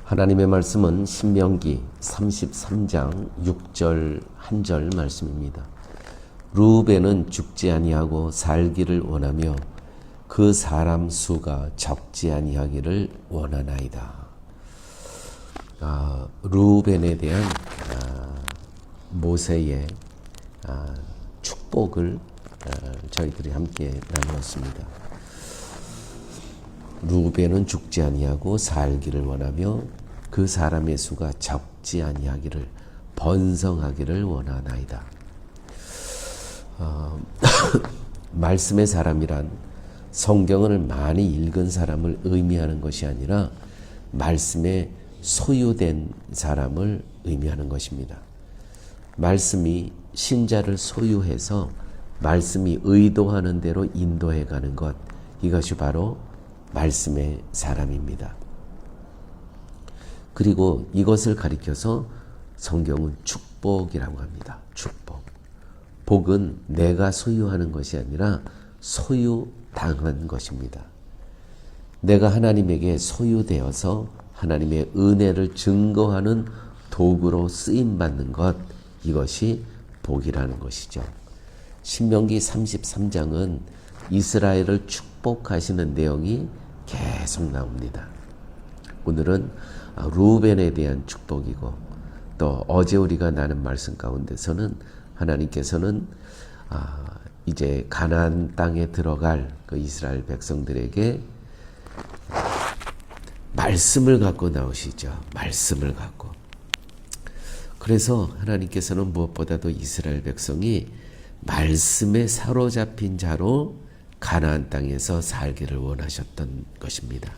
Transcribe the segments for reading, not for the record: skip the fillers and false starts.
하나님의 말씀은 신명기 33장 6절 한 절 말씀입니다. 르우벤은 죽지 아니하고 살기를 원하며 그 사람 수가 적지 아니하기를 원하나이다. 르우벤에 대한 모세의 축복을 저희들이 함께 나누었습니다. 르우벤은 죽지 아니하고 살기를 원하며 그 사람의 수가 적지 아니하기를 번성하기를 원하나이다. 말씀의 사람이란 성경을 많이 읽은 사람을 의미하는 것이 아니라 말씀에 소유된 사람을 의미하는 것입니다. 말씀이 신자를 소유해서 말씀이 의도하는 대로 인도해 가는 것, 이것이 바로 말씀의 사람입니다. 그리고 이것을 가리켜서 성경은 축복이라고 합니다. 축복. 복은 내가 소유하는 것이 아니라 소유당한 것입니다. 내가 하나님에게 소유되어서 하나님의 은혜를 증거하는 도구로 쓰임받는 것, 이것이 복이라는 것이죠. 신명기 33장은 이스라엘을 축복하시는 내용이 계속 나옵니다. 오늘은 르우벤에 대한 축복이고, 또 어제 우리가 나눈 말씀 가운데서는 하나님께서는 이제 가나안 땅에 들어갈 그 이스라엘 백성들에게 말씀을 갖고 나오시죠. 말씀을 갖고. 그래서 하나님께서는 무엇보다도 이스라엘 백성이 말씀에 사로잡힌 자로 가나안 땅에서 살기를 원하셨던 것입니다.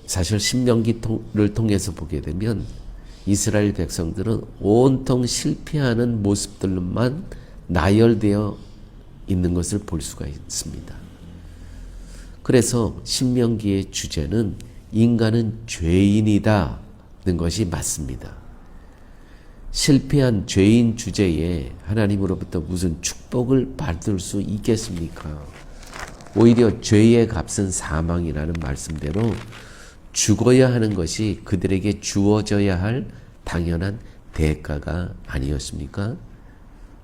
사실 신명기를 통해서 보게 되면 이스라엘 백성들은 온통 실패하는 모습들만 나열되어 있는 것을 볼 수가 있습니다. 그래서 신명기의 주제는 인간은 죄인이다는 것이 맞습니다. 실패한 죄인 주제에 하나님으로부터 무슨 축복을 받을 수 있겠습니까? 오히려 죄의 값은 사망이라는 말씀대로 죽어야 하는 것이 그들에게 주어져야 할 당연한 대가가 아니었습니까?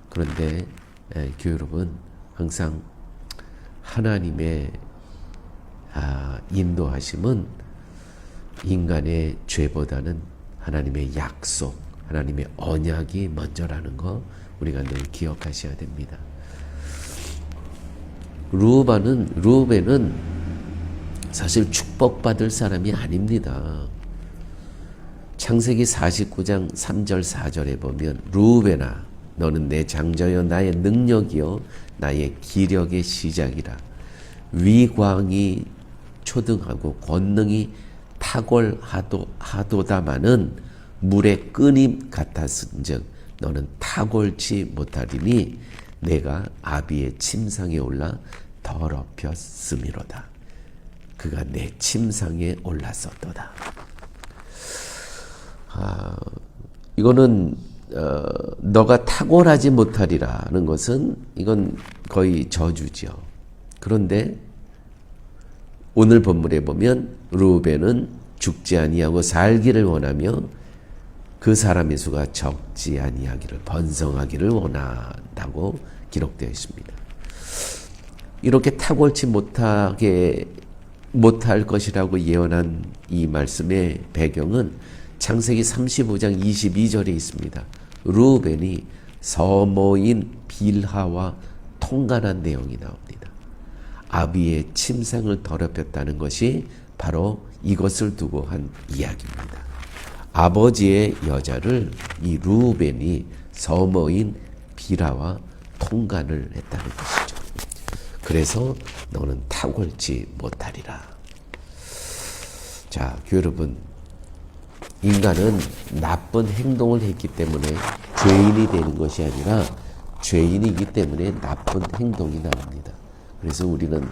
그런데 교회 여러분, 항상 하나님의 인도하심은 인간의 죄보다는 하나님의 약속, 하나님의 언약이 먼저라는 거 우리가 늘 기억하셔야 됩니다. 르우벤은 사실 축복받을 사람이 아닙니다. 창세기 49장 3절 4절에 보면 르우벤아, 너는 내 장자여 나의 능력이요 나의 기력의 시작이라. 위광이 초등하고 권능이 탁월하도다마는 물의 끈임 같았은즉 너는 탁월치 못하리니 내가 아비의 침상에 올라 더럽혔음이로다. 그가 내 침상에 올랐었도다. 이거는 너가 탁월하지 못하리라는 것은 이건 거의 저주죠. 그런데 오늘 본문에 보면 르우벤은 죽지 아니하고 살기를 원하며 그 사람의 수가 적지 아니하기를, 번성하기를 원한다고 기록되어 있습니다. 이렇게 탁월치 못할 것이라고 예언한 이 말씀의 배경은 창세기 35장 22절에 있습니다. 르우벤이 서모인 빌하와 통간한 내용이 나옵니다. 아비의 침상을 더럽혔다는 것이 바로 이것을 두고 한 이야기입니다. 아버지의 여자를 이 르우벤이 서모인 빌하와 통간을 했다는 것이죠. 그래서 너는 탁월치 못하리라. 자, 여러분, 인간은 나쁜 행동을 했기 때문에 죄인이 되는 것이 아니라 죄인이기 때문에 나쁜 행동이 나옵니다. 그래서 우리는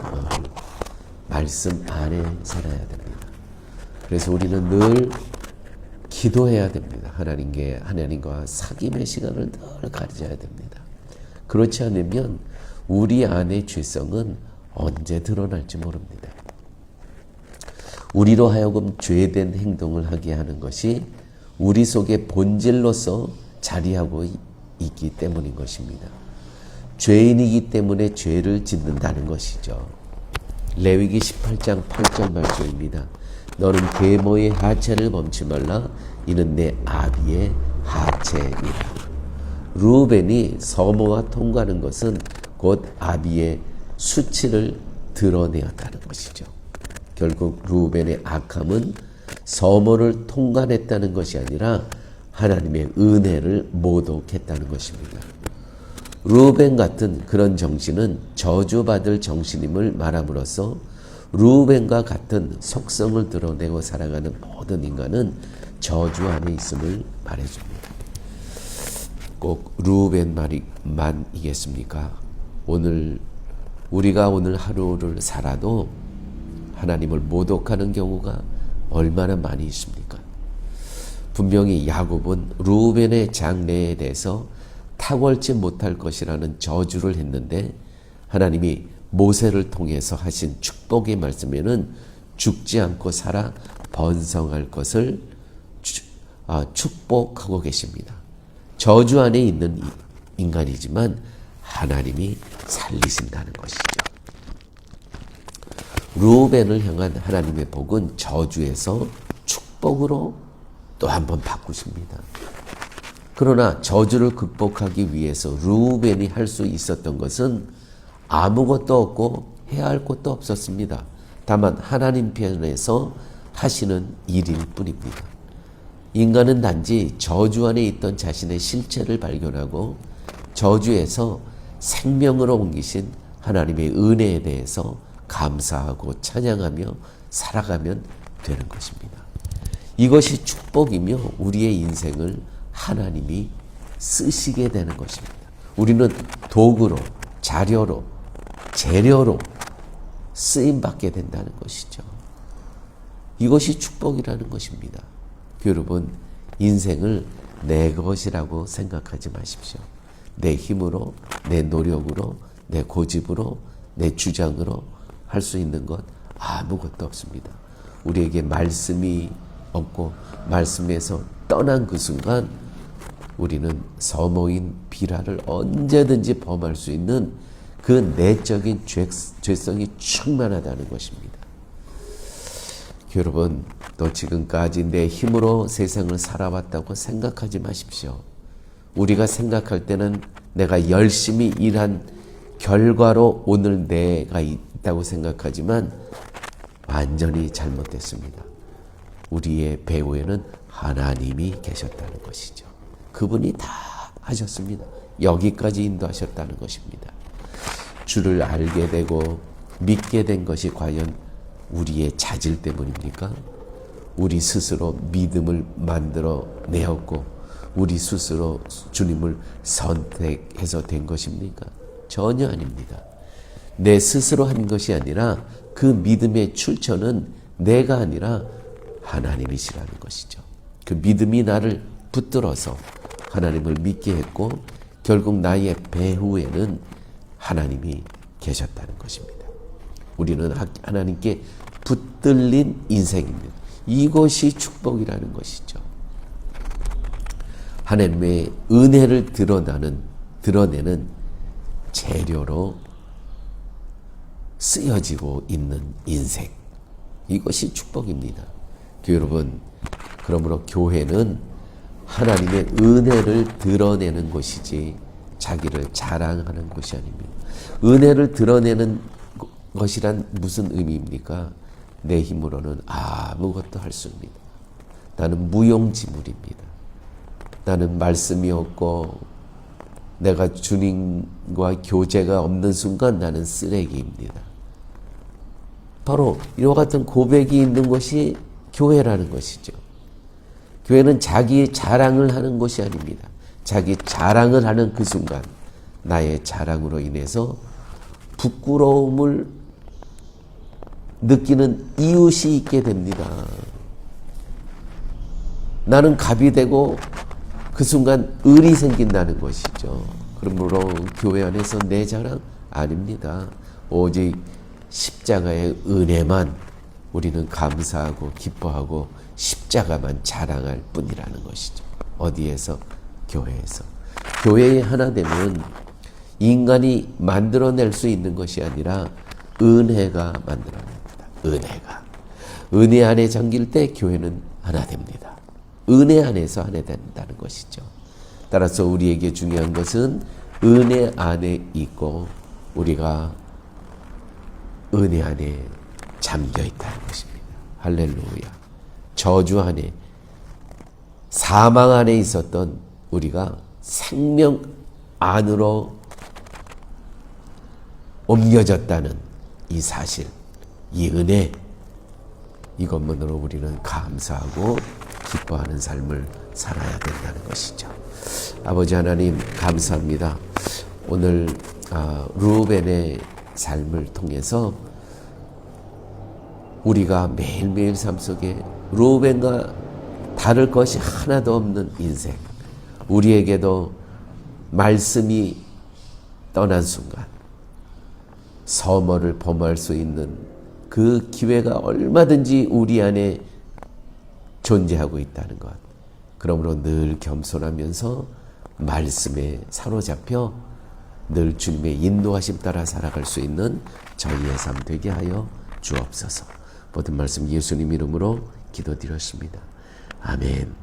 말씀 안에 살아야 됩니다. 그래서 우리는 늘 기도해야 됩니다. 하나님과 사귐의 시간을 늘 가져야 됩니다. 그렇지 않으면 우리 안의 죄성은 언제 드러날지 모릅니다. 우리로 하여금 죄된 행동을 하게 하는 것이 우리 속의 본질로서 자리하고 있기 때문인 것입니다. 죄인이기 때문에 죄를 짓는다는 것이죠. 레위기 18장 8절 말씀입니다. 너는 계모의 하체를 범치 말라. 이는 내 아비의 하체니라. 르우벤이 서모와 통과하는 것은 곧 아비의 수치를 드러내었다는 것이죠. 결국 르우벤의 악함은 서모를 통과했다는 것이 아니라 하나님의 은혜를 모독했다는 것입니다. 르우벤 같은 그런 정신은 저주받을 정신임을 말함으로써 르우벤과 같은 속성을 드러내고 살아가는 모든 인간은 저주 안에 있음을 말해줍니다. 꼭 르우벤만이겠습니까? 우리가 오늘 하루를 살아도 하나님을 모독하는 경우가 얼마나 많이 있습니까? 분명히 야곱은 르우벤의 장래에 대해서 탁월치 못할 것이라는 저주를 했는데 하나님이 모세를 통해서 하신 축복의 말씀에는 죽지 않고 살아 번성할 것을 축복하고 계십니다. 저주 안에 있는 인간이지만 하나님이 살리신다는 것이죠. 르우벤을 향한 하나님의 복은 저주에서 축복으로 또 한 번 바꾸십니다. 그러나 저주를 극복하기 위해서 르우벤이 할 수 있었던 것은 아무것도 없고 해야 할 것도 없었습니다. 다만 하나님 편에서 하시는 일일 뿐입니다. 인간은 단지 저주 안에 있던 자신의 실체를 발견하고 저주에서 생명으로 옮기신 하나님의 은혜에 대해서 감사하고 찬양하며 살아가면 되는 것입니다. 이것이 축복이며 우리의 인생을 하나님이 쓰시게 되는 것입니다. 우리는 도구로, 자료로, 재료로 쓰임받게 된다는 것이죠. 이것이 축복이라는 것입니다. 여러분, 인생을 내 것이라고 생각하지 마십시오. 내 힘으로, 내 노력으로, 내 고집으로, 내 주장으로 할 수 있는 것 아무것도 없습니다. 우리에게 말씀이 없고 말씀에서 떠난 그 순간 우리는 서모인 비라를 언제든지 범할 수 있는 그 내적인 죄성이 충만하다는 것입니다. 여러분, 또 지금까지 내 힘으로 세상을 살아왔다고 생각하지 마십시오. 우리가 생각할 때는 내가 열심히 일한 결과로 오늘 내가 있다고 생각하지만 완전히 잘못됐습니다. 우리의 배후에는 하나님이 계셨다는 것이죠. 그분이 다 하셨습니다. 여기까지 인도하셨다는 것입니다. 주를 알게 되고 믿게 된 것이 과연 우리의 자질 때문입니까? 우리 스스로 믿음을 만들어 내었고 우리 스스로 주님을 선택해서 된 것입니까? 전혀 아닙니다. 내 스스로 한 것이 아니라 그 믿음의 출처는 내가 아니라 하나님이시라는 것이죠. 그 믿음이 나를 붙들어서 하나님을 믿게 했고 결국 나의 배후에는 하나님이 계셨다는 것입니다. 우리는 하나님께 붙들린 인생입니다. 이것이 축복이라는 것이죠. 하나님의 은혜를 드러내는 재료로 쓰여지고 있는 인생. 이것이 축복입니다. 여러분, 그러므로 교회는 하나님의 은혜를 드러내는 곳이지 자기를 자랑하는 곳이 아닙니다. 은혜를 드러내는 것이란 무슨 의미입니까? 내 힘으로는 아무것도 할 수 없습니다. 나는 무용지물입니다. 나는 말씀이 없고 내가 주님과 교제가 없는 순간 나는 쓰레기입니다. 바로 이와 같은 고백이 있는 것이 교회라는 것이죠. 교회는 자기 자랑을 하는 것이 아닙니다. 자기 자랑을 하는 그 순간 나의 자랑으로 인해서 부끄러움을 느끼는 이웃이 있게 됩니다. 나는 갑이 되고 그 순간 을이 생긴다는 것이죠. 그러므로 교회 안에서 내 자랑 아닙니다. 오직 십자가의 은혜만 우리는 감사하고 기뻐하고 십자가만 자랑할 뿐이라는 것이죠. 어디에서? 교회에서. 교회에 하나 되면 인간이 만들어낼 수 있는 것이 아니라 은혜가 만들어냅니다. 은혜가. 은혜 안에 잠길 때 교회는 하나 됩니다. 은혜 안에서 하나 된다는 것이죠. 따라서 우리에게 중요한 것은 은혜 안에 있고 우리가 은혜 안에 잠겨 있다는 것입니다. 할렐루야. 저주 안에, 사망 안에 있었던 우리가 생명 안으로 옮겨졌다는 이 사실, 이 은혜, 이것만으로 우리는 감사하고 기뻐하는 삶을 살아야 된다는 것이죠. 아버지 하나님 감사합니다. 오늘 르우벤의 삶을 통해서 우리가 매일매일 삶 속에 르우벤과 다를 것이 하나도 없는 인생, 우리에게도 말씀이 떠난 순간 서머를 범할 수 있는 그 기회가 얼마든지 우리 안에 존재하고 있다는 것. 그러므로 늘 겸손하면서 말씀에 사로잡혀 늘 주님의 인도하심 따라 살아갈 수 있는 저희의 삶 되게 하여 주옵소서. 모든 말씀 예수님 이름으로 기도드렸습니다. 아멘.